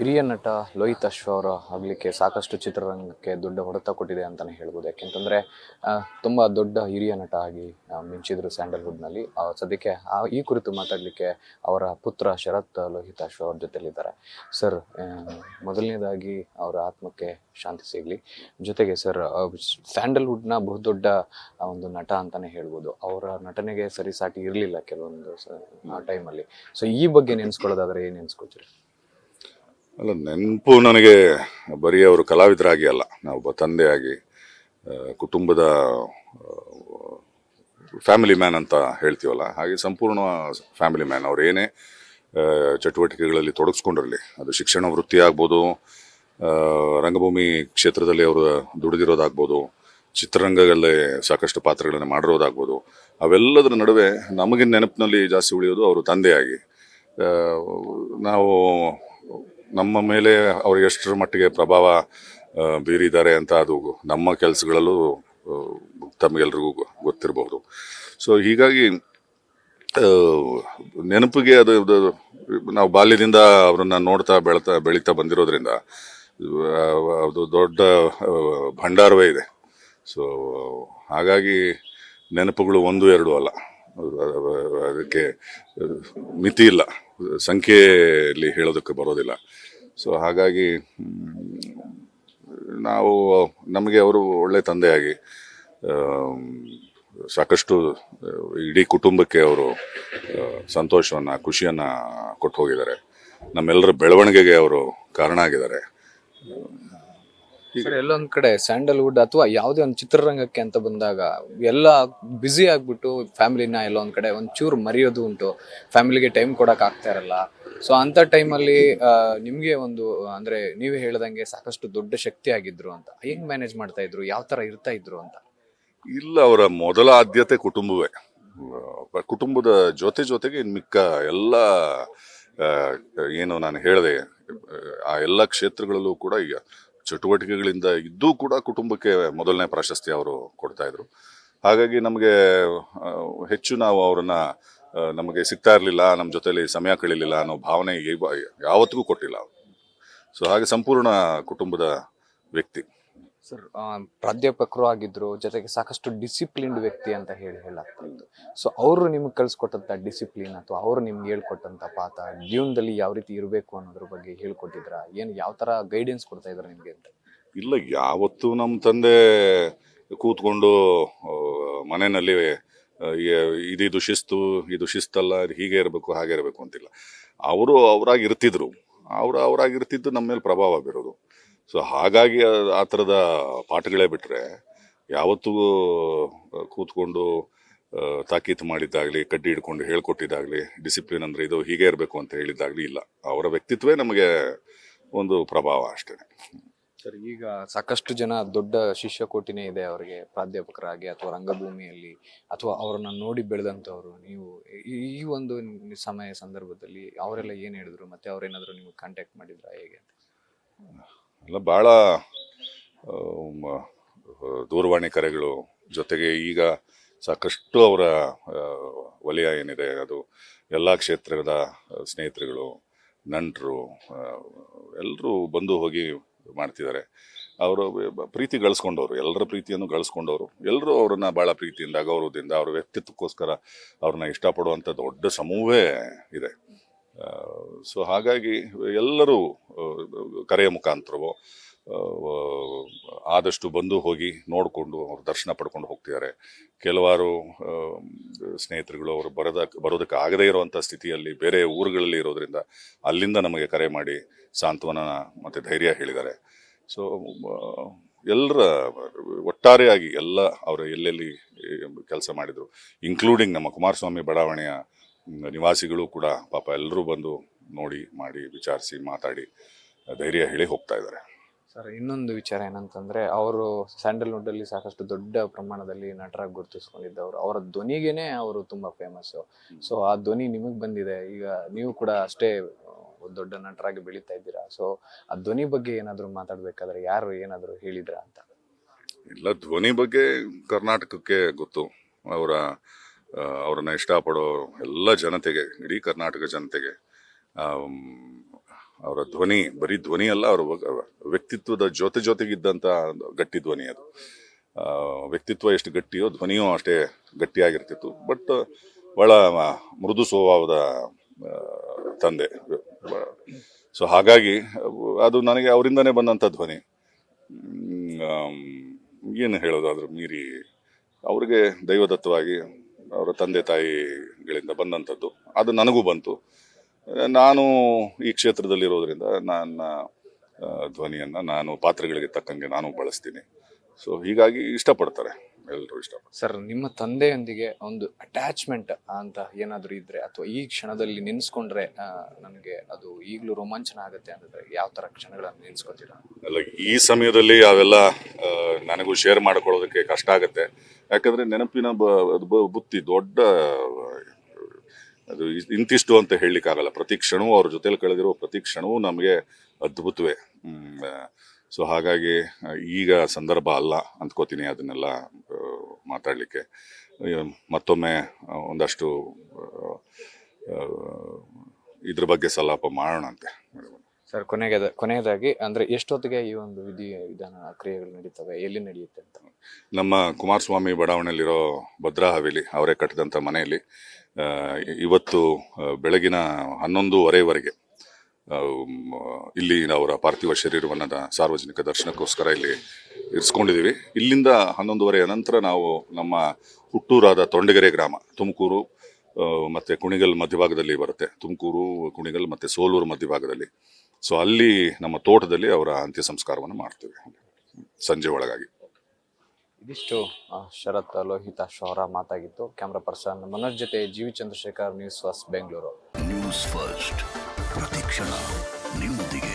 ಹಿರಿಯ ನಟ ಲೋಹಿತ್ ಅಶ್ವ ಅವರ ಆಗಲಿಕ್ಕೆ ಸಾಕಷ್ಟು ಚಿತ್ರರಂಗಕ್ಕೆ ದೊಡ್ಡ ಹೊಡೆತ ಕೊಟ್ಟಿದೆ ಅಂತಲೇ ಹೇಳ್ಬೋದು. ಯಾಕೆಂತಂದರೆ ತುಂಬ ದೊಡ್ಡ ಹಿರಿಯ ನಟ ಆಗಿ ಮಿಂಚಿದ್ರು ಸ್ಯಾಂಡಲ್ವುಡ್ನಲ್ಲಿ. ಸದ್ಯಕ್ಕೆ ಈ ಕುರಿತು ಮಾತಾಡಲಿಕ್ಕೆ ಅವರ ಪುತ್ರ ಶರತ್ ಲೋಹಿತ್ ಅಶ್ವ ಅವ್ರ ಜೊತೆಲಿದ್ದಾರೆ. ಸರ್, ಮೊದಲನೇದಾಗಿ ಅವರ ಆತ್ಮಕ್ಕೆ ಶಾಂತಿ ಸಿಗಲಿ. ಜೊತೆಗೆ ಸರ್, ಸ್ಯಾಂಡಲ್ವುಡ್ನ ಬಹುದೊಡ್ಡ ಒಂದು ನಟ ಅಂತಲೇ ಹೇಳ್ಬೋದು. ಅವರ ನಟನೆಗೆ ಸರಿಸಾಟಿ ಇರಲಿಲ್ಲ ಕೆಲವೊಂದು ಆ ಟೈಮಲ್ಲಿ. ಸೊ ಈ ಬಗ್ಗೆ ನೆನೆಸ್ಕೊಳ್ಳೋದಾದರೆ ಏನು ನೆನೆಸ್ಕೊಳ್ತೀರಿ? ಅಲ್ಲ, ನೆನಪು ನನಗೆ ಬರೀ ಅವರು ಕಲಾವಿದರಾಗಿ ಅಲ್ಲ, ನಾವೊಬ್ಬ ತಂದೆಯಾಗಿ ಕುಟುಂಬದ ಫ್ಯಾಮಿಲಿ ಮ್ಯಾನ್ ಅಂತ ಹೇಳ್ತೀವಲ್ಲ, ಹಾಗೆ ಸಂಪೂರ್ಣ ಫ್ಯಾಮಿಲಿ ಮ್ಯಾನ್. ಅವ್ರು ಏನೇ ಚಟುವಟಿಕೆಗಳಲ್ಲಿ ತೊಡಗಿಸ್ಕೊಂಡಿರಲಿ, ಅದು ಶಿಕ್ಷಣ ವೃತ್ತಿ ಆಗ್ಬೋದು, ರಂಗಭೂಮಿ ಕ್ಷೇತ್ರದಲ್ಲಿ ಅವರು ದುಡಿದಿರೋದಾಗ್ಬೋದು, ಚಿತ್ರರಂಗದಲ್ಲೇ ಸಾಕಷ್ಟು ಪಾತ್ರಗಳನ್ನು ಮಾಡಿರೋದಾಗ್ಬೋದು, ಅವೆಲ್ಲದರ ನಡುವೆ ನಮಗೆ ನೆನಪಿನಲ್ಲಿ ಜಾಸ್ತಿ ಉಳಿಯೋದು ಅವರು ತಂದೆಯಾಗಿ. ನಾವು ನಮ್ಮ ಮೇಲೆ ಅವರು ಎಷ್ಟರ ಮಟ್ಟಿಗೆ ಪ್ರಭಾವ ಬೀರಿದ್ದಾರೆ ಅಂತ ಅದು ನಮ್ಮ ಕೆಲಸಗಳಲ್ಲೂ ತಮಗೆಲ್ರಿಗೂ ಗೊತ್ತಿರಬಹುದು. ಸೊ ಹೀಗಾಗಿ ನೆನಪಿಗೆ ಅದು ನಾವು ಬಾಲ್ಯದಿಂದ ಅವರನ್ನ ನೋಡ್ತಾ ಬೆಳೀತಾ ಬಂದಿರೋದ್ರಿಂದ ಅದು ದೊಡ್ಡ ಭಂಡಾರವೇ ಇದೆ. ಸೊ ಹಾಗಾಗಿ ನೆನಪುಗಳು ಒಂದು ಎರಡು ಅಲ್ಲ, ಅದಕ್ಕೆ ಮಿತಿ ಇಲ್ಲ, ಸಂಖ್ಯೆಯಲ್ಲಿ ಹೇಳೋದಕ್ಕೆ ಬರೋದಿಲ್ಲ. ಸೊ ಹಾಗಾಗಿ ನಮಗೆ ಅವರು ಒಳ್ಳೆ ತಂದೆಯಾಗಿ ಸಾಕಷ್ಟು ಇಡೀ ಕುಟುಂಬಕ್ಕೆ ಅವರು ಸಂತೋಷವನ್ನ, ಖುಷಿಯನ್ನ ಕೊಟ್ಟು ಹೋಗಿದ್ದಾರೆ. ನಮ್ಮೆಲ್ಲರ ಬೆಳವಣಿಗೆಗೆ ಅವರು ಕಾರಣ ಆಗಿದ್ದಾರೆ. ಸರ್, ಎಲ್ಲೊಂದ್ ಕಡೆ ಸ್ಯಾಂಡಲ್ವುಡ್ ಅಥವಾ ಯಾವುದೇ ಒಂದು ಚಿತ್ರರಂಗಕ್ಕೆ ಅಂತ ಬಂದಾಗ ಎಲ್ಲ ಬ್ಯುಸಿ ಆಗ್ಬಿಟ್ಟು ಫ್ಯಾಮಿಲಿನ ಎಲ್ಲೊಂದ್ ಕಡೆ ಒಂಚೂರು ಮರೆಯೋದು ಉಂಟು, ಫ್ಯಾಮಿಲಿಗೆ ಟೈಮ್ ಕೊಡಕ್ ಆಗ್ತಾ ಇರಲ್ಲ. ಸೊ ಅಂತ ಟೈಮಲ್ಲಿ ನಿಮ್ಗೆ ಒಂದು ಅಂದ್ರೆ ನೀವೇ ಹೇಳ್ದಂಗೆ ಸಾಕಷ್ಟು ದೊಡ್ಡ ಶಕ್ತಿ ಆಗಿದ್ರು ಅಂತ. ಹೆಂಗ್ ಮ್ಯಾನೇಜ್ ಮಾಡ್ತಾ ಇದ್ರು, ಯಾವ ತರ ಇರ್ತಾ ಇದ್ರು ಅಂತ? ಇಲ್ಲ, ಅವರ ಮೊದಲ ಆದ್ಯತೆ ಕುಟುಂಬವೇ. ಕುಟುಂಬದ ಜೊತೆಗೆ ಮಿಕ್ಕ ಎಲ್ಲ ಏನು ನಾನು ಹೇಳಿದೆ, ಆ ಎಲ್ಲ ಕ್ಷೇತ್ರಗಳಲ್ಲೂ ಕೂಡ ಈಗ ಚಟುವಟಿಕೆಗಳಿಂದ ಇದ್ದೂ ಕೂಡ ಕುಟುಂಬಕ್ಕೆ ಮೊದಲನೇ ಪ್ರಾಶಸ್ತ್ಯ ಅವರು ಕೊಡ್ತಾ ಇದ್ರು. ಹಾಗಾಗಿ ನಮಗೆ ಹೆಚ್ಚು ನಾವು ಅವರನ್ನ ನಮಗೆ ಸಿಗ್ತಾ ಇರಲಿಲ್ಲ, ನಮ್ಮ ಜೊತೆಲಿ ಸಮಯ ಕಳೀಲಿಲ್ಲ ಅನ್ನೋ ಭಾವನೆ ಯಾವತ್ತಿಗೂ ಕೊಟ್ಟಿಲ್ಲ. ಸೊ ಹಾಗೆ ಸಂಪೂರ್ಣ ಕುಟುಂಬದ ವ್ಯಕ್ತಿ. ಸರ್, ಪ್ರಾಧ್ಯಾಪಕರು ಆಗಿದ್ರು, ಜೊತೆಗೆ ಸಾಕಷ್ಟು ಡಿಸಿಪ್ಲಿನ್ಡ್ ವ್ಯಕ್ತಿ ಅಂತ ಹೇಳಾಗ್ತಾ ಇತ್ತು. ಸೊ ಅವರು ನಿಮ್ಗೆ ಕಳ್ಸಿಕೊಟ್ಟಂತ ಡಿಸಿಪ್ಲಿನ್ ಅಥವಾ ಅವರು ನಿಮ್ಗೆ ಹೇಳ್ಕೊಟ್ಟಂತ ಪಾಠ, ಜೀವನದಲ್ಲಿ ಯಾವ ರೀತಿ ಇರಬೇಕು ಅನ್ನೋದ್ರ ಬಗ್ಗೆ ಹೇಳ್ಕೊಟ್ಟಿದ್ರ? ಏನು ಯಾವ ತರ ಗೈಡೆನ್ಸ್ ಕೊಡ್ತಾ ಇದ್ರ ನಿಮ್ಗೆ ಅಂತ? ಇಲ್ಲ, ಯಾವತ್ತು ನಮ್ಮ ತಂದೆ ಕೂತ್ಕೊಂಡು ಮನೆಯಲ್ಲಿ ಇದು ಶಿಸ್ತು, ಇದು ಶಿಸ್ತಲ್ಲ, ಇದು ಹೀಗೆ ಇರಬೇಕು, ಹಾಗೆ ಇರಬೇಕು ಅಂತಿಲ್ಲ. ಅವರು ಅವರಾಗಿ ಇರ್ತಿದ್ರು, ಅವರಾಗಿರ್ತಿದ್ದು ನಮ್ಮ ಮೇಲೆ ಪ್ರಭಾವ ಬೀರೋದು. ಸೊ ಹಾಗಾಗಿ ಆ ಥರದ ಪಾಠಗಳೇ ಬಿಟ್ಟರೆ ಯಾವತ್ತೂ ಕೂತ್ಕೊಂಡು ತಾಕೀತು ಮಾಡಿದ್ದಾಗಲಿ, ಕಡ್ಡಿ ಹಿಡ್ಕೊಂಡು ಹೇಳ್ಕೊಟ್ಟಿದ್ದಾಗಲಿ, ಡಿಸಿಪ್ಲಿನ್ ಅಂದರೆ ಇದು ಹೀಗೆ ಇರಬೇಕು ಅಂತ ಹೇಳಿದ್ದಾಗಲಿ ಇಲ್ಲ. ಅವರ ವ್ಯಕ್ತಿತ್ವೇ ನಮಗೆ ಒಂದು ಪ್ರಭಾವ ಅಷ್ಟೇ. ಸರ್, ಈಗ ಸಾಕಷ್ಟು ಜನ ದೊಡ್ಡ ಶಿಷ್ಯಕೋಟಿನೇ ಇದೆ ಅವರಿಗೆ, ಪ್ರಾಧ್ಯಾಪಕರಾಗಿ ಅಥವಾ ರಂಗಭೂಮಿಯಲ್ಲಿ ಅಥವಾ ಅವರನ್ನ ನೋಡಿ ಬೆಳೆದಂಥವ್ರು. ನೀವು ಈ ಒಂದು ಸಂದರ್ಭದಲ್ಲಿ ಅವರೆಲ್ಲ ಏನು ಹೇಳಿದ್ರು, ಮತ್ತೆ ಅವ್ರೇನಾದ್ರು ನಿಮ್ಗೆ ಕಾಂಟ್ಯಾಕ್ಟ್ ಮಾಡಿದ್ರ, ಹೇಗೆ? ಎಲ್ಲ ಭಾಳ ದೂರವಾಣಿ ಕರೆಗಳು, ಜೊತೆಗೆ ಈಗ ಸಾಕಷ್ಟು ಅವರ ವಲಯ ಏನಿದೆ ಅದು ಎಲ್ಲ ಕ್ಷೇತ್ರದ ಸ್ನೇಹಿತರುಗಳು, ನೆಂಟರು ಎಲ್ಲರೂ ಬಂದು ಹೋಗಿ ಮಾಡ್ತಿದ್ದಾರೆ. ಅವರು ಪ್ರೀತಿ ಗಳಿಸ್ಕೊಂಡವರು, ಎಲ್ಲರ ಪ್ರೀತಿಯನ್ನು ಗಳಿಸ್ಕೊಂಡವರು, ಎಲ್ಲರೂ ಅವ್ರನ್ನ ಭಾಳ ಪ್ರೀತಿಯಿಂದ, ಗೌರವದಿಂದ, ಅವ್ರ ವ್ಯಕ್ತಿತ್ವಕ್ಕೋಸ್ಕರ ಅವ್ರನ್ನ ಇಷ್ಟಪಡುವಂಥ ದೊಡ್ಡ ಸಮೂಹವೇ ಇದೆ. ಸೊ ಹಾಗಾಗಿ ಎಲ್ಲರೂ ಕರೆಯ ಮುಖಾಂತರವೋ ಆದಷ್ಟು ಬಂದು ಹೋಗಿ ನೋಡಿಕೊಂಡು ಅವ್ರ ದರ್ಶನ ಪಡ್ಕೊಂಡು ಹೋಗ್ತಿದ್ದಾರೆ. ಕೆಲವಾರು ಸ್ನೇಹಿತರುಗಳು ಅವರು ಬರೋದಕ್ಕೆ ಆಗದೇ ಇರುವಂಥ ಸ್ಥಿತಿಯಲ್ಲಿ ಬೇರೆ ಊರುಗಳಲ್ಲಿ ಇರೋದ್ರಿಂದ ಅಲ್ಲಿಂದ ನಮಗೆ ಕರೆ ಮಾಡಿ ಸಾಂತ್ವನ ಮತ್ತು ಧೈರ್ಯ ಹೇಳಿದ್ದಾರೆ. ಸೊ ಎಲ್ಲರ ಒಟ್ಟಾರೆಯಾಗಿ ಎಲ್ಲ ಅವರು ಎಲ್ಲೆಲ್ಲಿ ಕೆಲಸ ಮಾಡಿದರು, ಇನ್ಕ್ಲೂಡಿಂಗ್ ನಮ್ಮ ಕುಮಾರಸ್ವಾಮಿ ಬಡಾವಣೆಯ ನಿವಾಸಿಗಳು ಕೂಡ ಪಾಪ ಎಲ್ಲರೂ ಬಂದು ನೋಡಿ, ಮಾಡಿ, ವಿಚಾರಿಸಿ, ಮಾತಾಡಿ ಧೈರ್ಯ ಹೇಳಿ ಹೋಗ್ತಾ ಇದ್ದಾರೆ. ಸರ್, ಇನ್ನೊಂದು ವಿಚಾರ ಏನಂತಂದ್ರೆ, ಅವರು ಸ್ಯಾಂಡಲ್ವುಡ್ ಅಲ್ಲಿ ಸಾಕಷ್ಟು ದೊಡ್ಡ ಪ್ರಮಾಣದಲ್ಲಿ ನಟರಾಗಿ ಗುರುತಿಸ್ಕೊಂಡಿದ್ದವರು. ಅವರ ಧ್ವನಿಗೇನೆ ಅವರು ತುಂಬಾ ಫೇಮಸ್. ಸೊ ಆ ಧ್ವನಿ ನಿಮಗ್ ಬಂದಿದೆ, ಈಗ ನೀವು ಕೂಡ ಅಷ್ಟೇ ದೊಡ್ಡ ನಟರಾಗಿ ಬೆಳೀತಾ ಇದ್ದೀರಾ. ಸೊ ಆ ಧ್ವನಿ ಬಗ್ಗೆ ಏನಾದ್ರು ಮಾತಾಡ್ಬೇಕಾದ್ರೆ ಯಾರು ಏನಾದ್ರು ಹೇಳಿದ್ರ ಅಂತ? ಇಲ್ಲ, ಧ್ವನಿ ಬಗ್ಗೆ ಕರ್ನಾಟಕಕ್ಕೆ ಗೊತ್ತು. ಅವರನ್ನ ಇಷ್ಟಪಡೋ ಎಲ್ಲ ಜನತೆಗೆ, ಇಡೀ ಕರ್ನಾಟಕ ಜನತೆಗೆ ಅವರ ಧ್ವನಿ ಬರೀ ಧ್ವನಿ ಅಲ್ಲ, ಅವರ ವ್ಯಕ್ತಿತ್ವದ ಜೊತೆಗಿದ್ದಂಥ ಗಟ್ಟಿ ಧ್ವನಿ ಅದು. ವ್ಯಕ್ತಿತ್ವ ಎಷ್ಟು ಗಟ್ಟಿಯೋ ಧ್ವನಿಯೂ ಅಷ್ಟೇ ಗಟ್ಟಿಯಾಗಿರ್ತಿತ್ತು. ಬಟ್ ಬಹಳ ಮೃದು ಸ್ವಭಾವದ ತಂದೆ. ಸೊ ಹಾಗಾಗಿ ಅದು ನನಗೆ ಅವರಿಂದನೇ ಬಂದಂಥ ಧ್ವನಿ. ಏನು ಹೇಳೋದು, ಅದ್ರ ಮೀರಿ ಅವ್ರಿಗೆ ದೈವದತ್ತವಾಗಿ ಅವರ ತಂದೆ ತಾಯಿಗಳಿಂದ ಬಂದಂಥದ್ದು ಅದು ನನಗೂ ಬಂತು. ನಾನು ಈ ಕ್ಷೇತ್ರದಲ್ಲಿರೋದ್ರಿಂದ ನನ್ನ ಧ್ವನಿಯನ್ನು ನಾನು ಪಾತ್ರಗಳಿಗೆ ತಕ್ಕಂಗೆ ನಾನು ಬಳಸ್ತೀನಿ. ಸೊ ಹೀಗಾಗಿ ಇಷ್ಟಪಡ್ತಾರೆ, ಎಲ್ಲರೂ ಇಷ್ಟಪಡ್ತಾರೆ. ಸರ್, ನಿಮ್ಮ ತಂದೆಯೊಂದಿಗೆ ಒಂದು ಅಟ್ಯಾಚ್ಮೆಂಟ್ ಅಂತ ಏನಾದರೂ ಇದ್ರೆ ಅಥವಾ ಈ ಕ್ಷಣದಲ್ಲಿ ನೆನೆಸ್ಕೊಂಡ್ರೆ ನನಗೆ ಅದು ಈಗಲೂ ರೋಮಾಂಚನ ಆಗುತ್ತೆ ಅಂತಂದ್ರೆ ಯಾವ ಥರ ಕ್ಷಣಗಳನ್ನು ನೆನೆಸ್ಕೊತೀರಾ? ಅಲ್ಲ, ಈ ಸಮಯದಲ್ಲಿ ಅವೆಲ್ಲ ನನಗೂ ಶೇರ್ ಮಾಡ್ಕೊಳ್ಳೋದಕ್ಕೆ ಕಷ್ಟ ಆಗುತ್ತೆ. ಯಾಕಂದ್ರೆ ನೆನಪಿನ ಬುತ್ತಿ ದೊಡ್ಡ, ಅದು ಇಂತಿಷ್ಟು ಅಂತ ಹೇಳಲಿಕ್ಕಾಗಲ್ಲ. ಪ್ರತಿ ಕ್ಷಣವೂ ಅವ್ರ ಜೊತೆಲಿ ಕಳೆದಿರೋ ಪ್ರತಿ ಕ್ಷಣವೂ ನಮಗೆ ಅದ್ಭುತವೇ. ಸೊ ಹಾಗಾಗಿ ಈಗ ಸಂದರ್ಭ ಅಲ್ಲ ಅಂದ್ಕೋತೀನಿ ಅದನ್ನೆಲ್ಲ ಮಾತಾಡಲಿಕ್ಕೆ. ಮತ್ತೊಮ್ಮೆ ಒಂದಷ್ಟು ಇದ್ರ ಬಗ್ಗೆ ಸಲಾಪ ಮಾಡೋಣ ಅಂತೆ. ಸರ್, ಕೊನೆಯದಾಗಿ ಅಂದ್ರೆ ಎಷ್ಟೊತ್ತಿಗೆ ಈ ಒಂದು ವಿಧಿ ವಿಧಾನ ಕ್ರಿಯೆಗಳು ನಡೀತವೆ, ಎಲ್ಲಿ ನಡೆಯುತ್ತೆ ಅಂತ? ನಮ್ಮ ಕುಮಾರಸ್ವಾಮಿ ಬಡಾವಣೆಯಲ್ಲಿರೋ ಭದ್ರಾ ಹವೇಲಿ ಅವರೇ ಕಟ್ಟಿದಂಥ ಮನೆಯಲ್ಲಿ ಇವತ್ತು ಬೆಳಗಿನ 11:15ವರೆಗೆ ಇಲ್ಲಿ ಅವರ ಪಾರ್ಥಿವ ಶರೀರವನ್ನು ಸಾರ್ವಜನಿಕ ದರ್ಶನಕ್ಕೋಸ್ಕರ ಇಲ್ಲಿ ಇರಿಸ್ಕೊಂಡಿದ್ದೀವಿ. ಇಲ್ಲಿಂದ 11:30 ನಂತರ ನಾವು ನಮ್ಮ ಹುಟ್ಟೂರಾದ ತೊಂಡಗೆರೆ ಗ್ರಾಮ, ತುಮಕೂರು ಮತ್ತು ಕುಣಿಗಲ್ ಮಧ್ಯಭಾಗದಲ್ಲಿ ಬರುತ್ತೆ. ತುಮಕೂರು, ಕುಣಿಗಲ್ ಮತ್ತು ಸೋಲೂರು ಮಧ್ಯಭಾಗದಲ್ಲಿ. ಸೊ ಅಲ್ಲಿ ನಮ್ಮ ತೋಟದಲ್ಲಿ ಅವರ ಅಂತ್ಯ ಸಂಸ್ಕಾರವನ್ನು ಮಾಡ್ತೀವಿ ಸಂಜೆ ಒಳಗಾಗಿ. ಇದಿಷ್ಟು ಶರತ್ ಲೋಹಿತಾಶ್ವ ಅವರ ಮಾತಾಗಿತ್ತು. ಕ್ಯಾಮ್ರಾ ಪರ್ಸನ್ ಮನೋಜ್ ಜೊತೆ G V Chandrashekar, news first Bengaluru. News first ಪ್ರತಿಕ್ಷಣ ನಿಮ್ಮೊಂದಿಗೆ.